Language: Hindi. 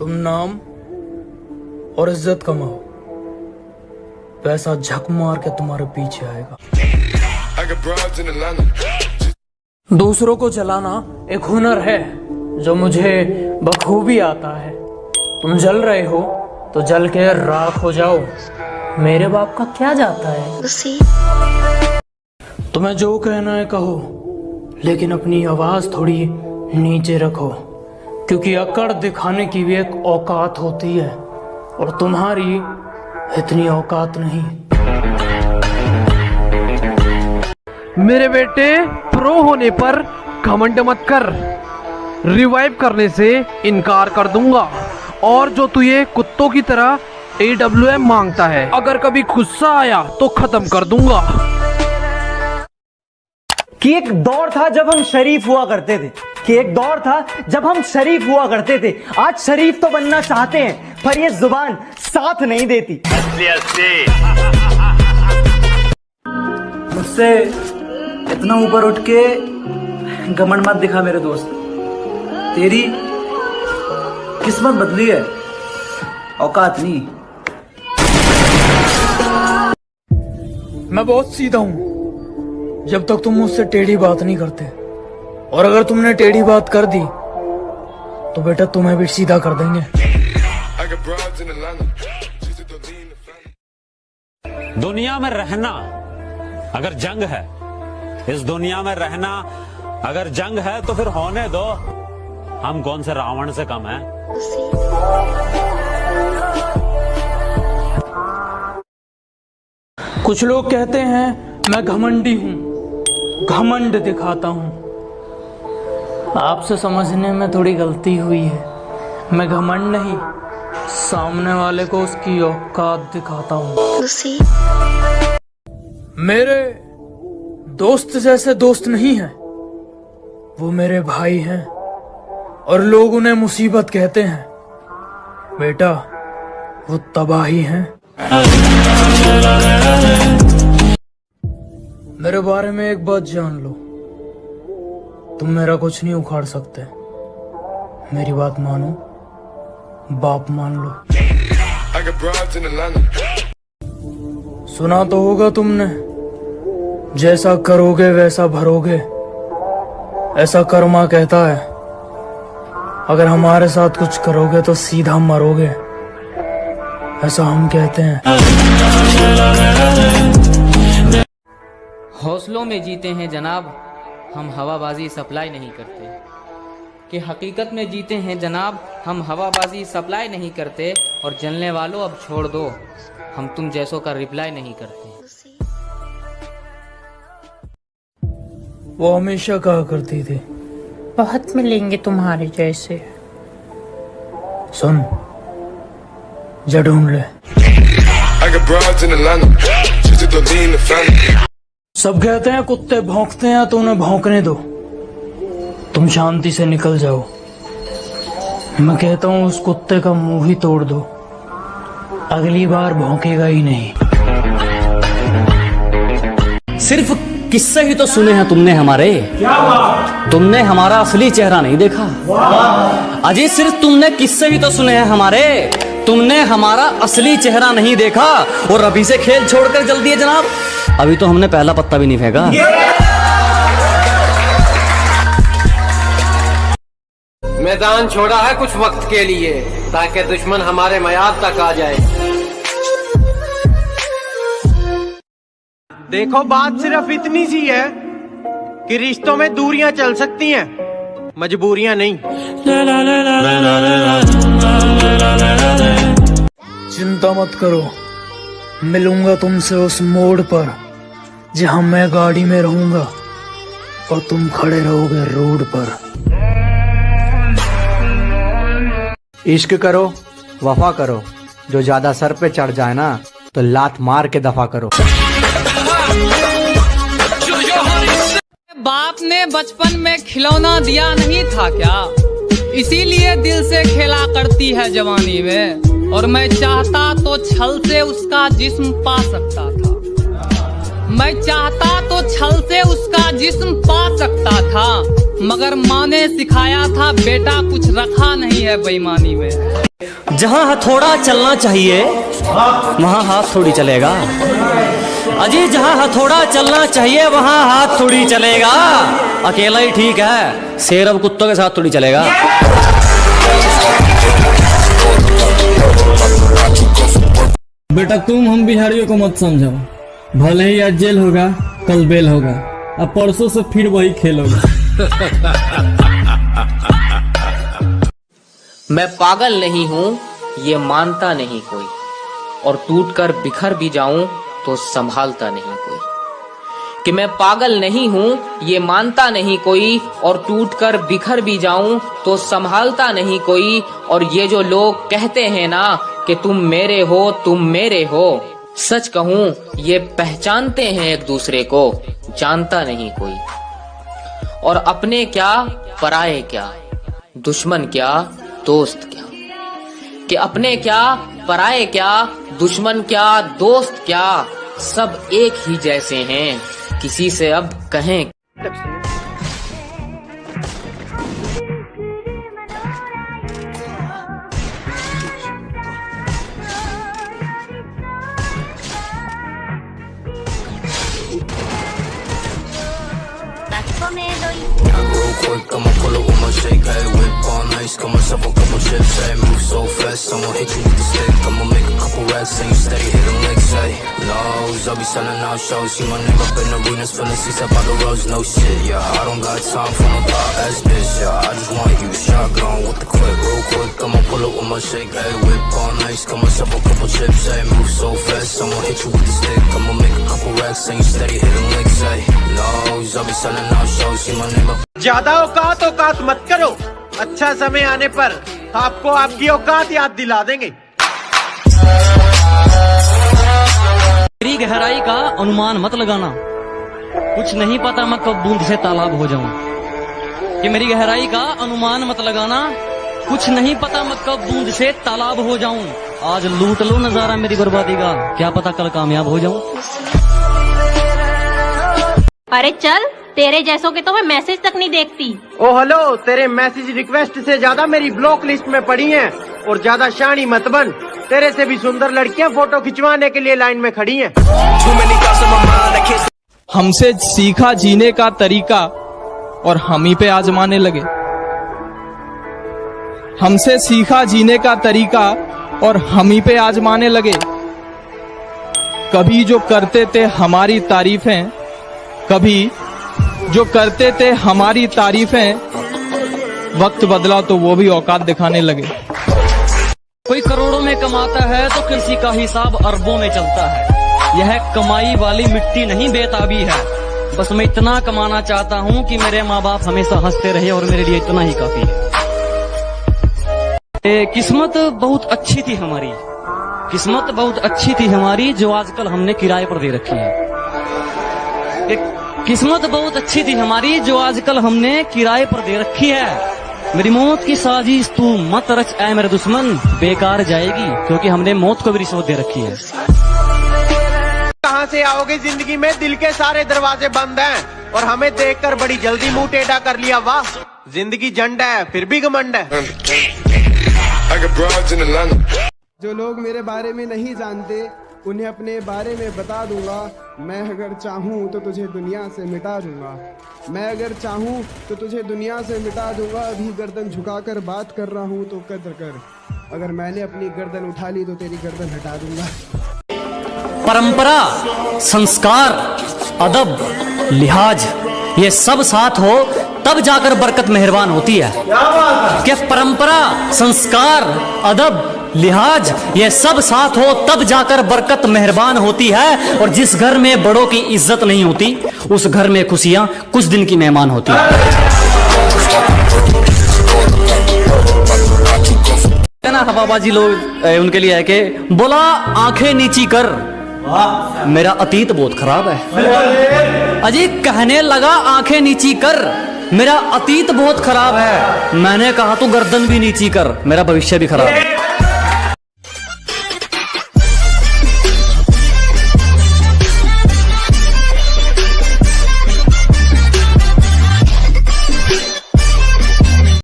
तुम नाम और इज्जत कमाओ, पैसा झक मार के तुम्हारे पीछे आएगा। दूसरों को जलाना एक हुनर है जो मुझे बखूबी आता है। तुम जल रहे हो तो जल के राख हो जाओ, मेरे बाप का क्या जाता है। तुम्हें जो कहना है कहो, लेकिन अपनी आवाज थोड़ी नीचे रखो, क्योंकि अकड़ दिखाने की भी एक औकात होती है और तुम्हारी इतनी औकात नहीं। मेरे बेटे, प्रो होने पर घमंड मत कर, रिवाइव करने से इनकार कर दूंगा। और जो तू ये कुत्तों की तरह AWM मांगता है, अगर कभी गुस्सा आया तो खत्म कर दूंगा। कि एक दौर था जब हम शरीफ हुआ करते थे, आज शरीफ तो बनना चाहते हैं, पर ये जुबान साथ नहीं देती। मुझसे इतना ऊपर उठ के घमंड मत दिखा मेरे दोस्त, तेरी किस्मत बदली है, औकात नहीं। मैं बहुत सीधा हूं जब तक तुम मुझसे टेढ़ी बात नहीं करते, और अगर तुमने टेढ़ी बात कर दी तो बेटा तुम्हें भी सीधा कर देंगे। दुनिया में रहना अगर जंग है, इस दुनिया में रहना अगर जंग है, तो फिर होने दो। हम कौन से रावण से कम हैं? कुछ लोग कहते हैं मैं घमंडी हूं, घमंड दिखाता हूं। आपसे समझने में थोड़ी गलती हुई है। मैं घमंड नहीं, सामने वाले को उसकी औकात दिखाता हूं। मेरे दोस्त जैसे दोस्त नहीं हैं, वो मेरे भाई हैं, और लोग उन्हें मुसीबत कहते हैं। बेटा, वो तबाही हैं। मेरे बारे में एक बात जान लो, तुम मेरा कुछ नहीं उखाड़ सकते। मेरी बात मानो, बाप मान लो। सुना तो होगा तुमने, जैसा करोगे वैसा भरोगे, ऐसा कर्मा कहता है। अगर हमारे साथ कुछ करोगे तो सीधा मरोगे, ऐसा हम कहते हैं। हौसलों में जीते हैं जनाब, हम हवाबाजी सप्लाई नहीं करते। कि हकीकत में जीते हैं जनाब, हम हवाबाजी सप्लाई नहीं करते। और जलने वालों अब छोड़ दो, हम तुम जैसों का रिप्लाई नहीं करते। वो हमेशा कहा करती थी, बहुत मिलेंगे तुम्हारे जैसे। सुन, जा ढूंढ ले। सब कहते हैं कुत्ते भौंकते हैं तो उन्हें भौंकने दो, तुम शांति से निकल जाओ। मैं कहता हूँ उस कुत्ते का मुंह ही तोड़ दो, अगली बार भौंकेगा ही नहीं। सिर्फ किस्से ही तो सुने हैं तुमने हमारे, क्या बात? तुमने हमारा असली चेहरा नहीं देखा। अजी, सिर्फ तुमने किस्से ही तो सुने हैं हमारे, तुमने हमारा असली चेहरा नहीं देखा। और अभी से खेल छोड़कर जल्दी है जनाब, अभी तो हमने पहला पत्ता भी नहीं फेंका। मैदान छोड़ा है कुछ वक्त के लिए, ताकि दुश्मन हमारे मयाद तक आ जाए। देखो, बात सिर्फ इतनी सी है कि रिश्तों में दूरियां चल सकती हैं, मजबूरियां नहीं। चिंता मत करो, मिलूंगा तुमसे उस मोड़ पर जहां मैं गाड़ी में रहूंगा और तुम खड़े रहोगे रोड पर। इश्क करो, वफा करो, जो ज्यादा सर पे चढ़ जाए ना तो लात मार के दफा करो। बाप ने बचपन में खिलौना दिया नहीं था क्या, इसीलिए दिल से खेला करती है जवानी में। और मैं चाहता तो छल से उसका जिस्म पा सकता था, मैं चाहता तो छल से उसका जिस्म पा सकता था, मगर माँ ने सिखाया था बेटा कुछ रखा नहीं है बेईमानी में। जहां हथौड़ा चलना चाहिए वहां हाथ थोड़ी चलेगा। अजी जहां हथौड़ा चलना चाहिए वहां हाथ थोड़ी चलेगा। अकेला ही ठीक है, शेर अब कुत्तों के साथ थोड़ी चलेगा। बेटा तुम हम बिहारियों को मत समझो, भले ही आज जेल होगा कल बेल होगा, अब परसों से फिर वही खेल होगा। मैं पागल नहीं हूँ ये मानता नहीं कोई, और टूटकर बिखर भी जाऊं तो संभालता नहीं कोई। कि मैं पागल नहीं हूँ ये मानता नहीं कोई, और टूटकर बिखर भी जाऊं तो संभालता नहीं कोई। और ये जो लोग कहते हैं ना कि तुम मेरे हो, सच कहूँ ये पहचानते हैं एक दूसरे को, जानता नहीं कोई। और अपने क्या पराये क्या, दुश्मन क्या दोस्त क्या, कि अपने क्या पराये क्या, दुश्मन क्या दोस्त क्या, सब एक ही जैसे हैं, किसी से अब कहें। quick, I'ma pull up with my shake, hey, whip all nice, got myself a couple chips, hey, move so fast, I'ma hit you with the stick, I'ma make a couple racks, and you steady hit them legs, hey, nose, I'll be selling out shows, see my name up in arenas, filling seats up by the roads, no shit, yeah, I don't got time for no thought ass bitch, yeah, I just want you, shotgun with the quick, real quick, I'ma pull up with my shake, hey, whip all nice, got myself a couple chips, hey, move so fast, I'ma hit you with the stick, I'ma make a couple racks, and you steady hit them legs, hey, nose, I'll be selling out shows, see my name up. ज्यादा औकात मत करो, अच्छा समय आने पर आपको आपकी औकात याद दिला देंगे। मेरी गहराई का अनुमान मत लगाना, कुछ नहीं पता मैं कब बूंद से तालाब हो जाऊं। कि मेरी गहराई का अनुमान मत लगाना, कुछ नहीं पता मैं कब बूंद से तालाब हो जाऊं। आज लूट लो नजारा मेरी बर्बादी का, क्या पता कल कामयाब हो जाऊं। अरे चल, तेरे जैसों के तो मैं मैसेज तक नहीं देखती। ओ हेलो, तेरे मैसेज रिक्वेस्ट से ज्यादा मेरी ब्लॉक लिस्ट में पड़ी हैं, और ज्यादा शानी मत बन, तेरे से भी सुंदर लड़कियां फोटो खिंचवाने के लिए लाइन में खड़ी हैं। हमसे सीखा जीने का तरीका और हम ही पे आजमाने लगे। हमसे सीखा जीने का तरीका और हम ही पे आजमाने लगे। कभी जो करते थे हमारी तारीफें, कभी जो करते थे हमारी तारीफें, वक्त बदला तो वो भी औकात दिखाने लगे। कोई करोड़ों में कमाता है तो किसी का हिसाब अरबों में चलता है। यह कमाई वाली मिट्टी नहीं बेताबी है, बस मैं इतना कमाना चाहता हूँ कि मेरे माँ बाप हमेशा हंसते रहे, और मेरे लिए इतना ही काफी है। किस्मत बहुत अच्छी थी हमारी, किस्मत बहुत अच्छी थी हमारी, जो आजकल हमने किराए पर दे रखी है। किस्मत बहुत अच्छी थी हमारी, जो आजकल हमने किराए पर दे रखी है। मेरी मौत की साजिश तू मत रच ऐ मेरे दुश्मन, बेकार जाएगी, क्योंकि हमने मौत को भी रिश्वत दे रखी है। कहाँ से आओगे जिंदगी में, दिल के सारे दरवाजे बंद हैं, और हमें देखकर बड़ी जल्दी मुंह टेढ़ा कर लिया। वाह, जिंदगी झंड है फिर भी घमंड है। जो लोग मेरे बारे में नहीं जानते उन्हें अपने बारे में बता दूंगा। मैं अगर चाहूँ तो तुझे दुनिया से मिटा दूंगा, मैं अगर चाहूँ तो तुझे दुनिया से मिटा दूंगा। अभी गर्दन झुकाकर बात कर रहा हूँ तो कद्र कर, अगर मैंने अपनी गर्दन उठा ली तो तेरी गर्दन हटा दूंगा। परंपरा, संस्कार, अदब, लिहाज, ये सब साथ हो तब जाकर बरकत मेहरबान होती है। क्या परंपरा, संस्कार, अदब, लिहाज, ये सब साथ हो तब जाकर बरकत मेहरबान होती है। और जिस घर में बड़ों की इज्जत नहीं होती, उस घर में खुशियां कुछ दिन की मेहमान होती है ना। हवाबाजी लोग उनके लिए है कि बोला आंखें नीची कर, मेरा अतीत बहुत खराब है। अजी कहने लगा आंखें नीची कर, मेरा अतीत बहुत खराब है। मैंने कहा तू गर्दन भी नीची कर, मेरा भविष्य भी खराब है।